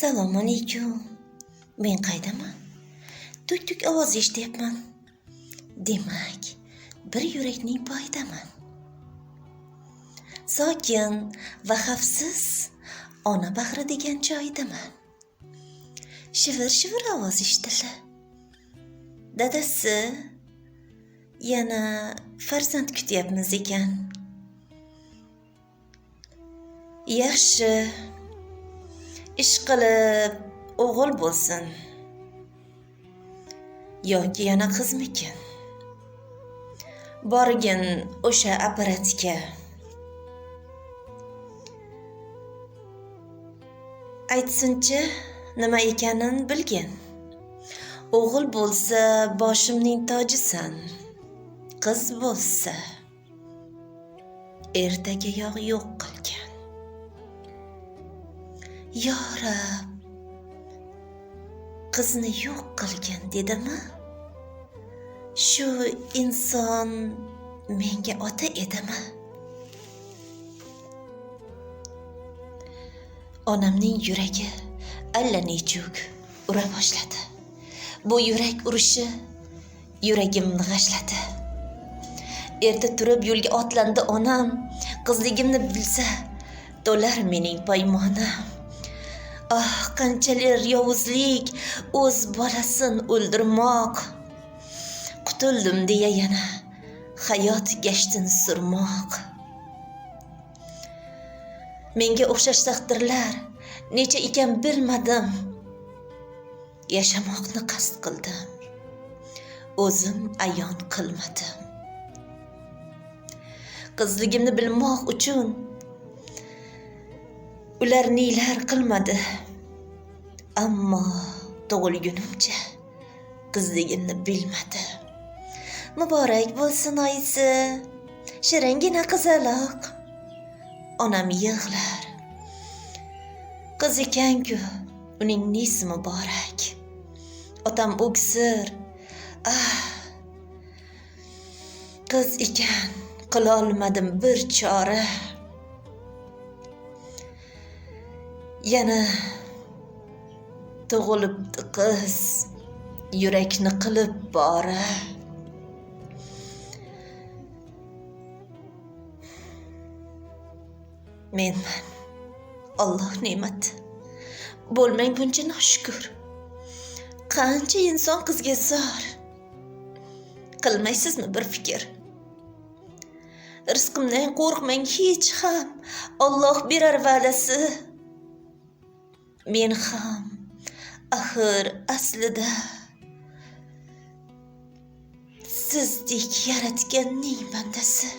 Assalomu alaykum. Men qaydaman? Tuk ovoz eshityapman. Demak, bir yurakning poyidaman. Sokin va xavfsiz ona bag'ri degan joydaman. Shivir ovoz eshitildi. Dadasi, yana farzand kutyapmiz ekan. Yaxshi. Ish qilib o'g'il bo'lsin. Yoki yana qizmikin? Borgin o'sha apparatga. Aytsinchi, nima ekanini bilgin. O'g'il bo'lsa boshimning tojisan. Qiz bo'lsa ertaga yog' yo'q qilgan. Ya Rab, qizni yo'q qilgin dedimi? Shu inson menga ota edimi? Onamning yuragi allanechuk ura boshladi. Bu yurak urishi yuragimni g'ashladi. Erta turib yo'lga otlandi onam. Qizligimni bilsa, to'lar mening poymonim. Ah, qanchalar yovuzlik o'z bolasin o'ldirmoq. Qutuldim deya yana hayot gashtin surmoq. Menga o'xshash taqdirlar necha ekan bilmadim. Yashamoqni qasd qildim. O'zim ayon qilmadim. Qizligimni bilmoq uchun ular nelar qilmadi. Ammo tug'ilgunimcha qizligimni bilmadi. Muborak bo'lsin oyisi, shiringina qizaloq. Onam yig'lar. Qiz ekan-ku, uning nesi muborak. Otam o'ksir. Qiz ekan, qila olmadim bir chora. Yana tug'ilibdi qiz, yurakni qilib bora. Menman. Alloh ne'mati. Bo'lmang buncha noshukr. Qancha inson qizga zor. Qilmaysizmi bir fikr? Rizqimdan qo'rqmang hech ham. Alloh berar va'dasi. Men ham axir aslida sizdek yaratganning bandasi.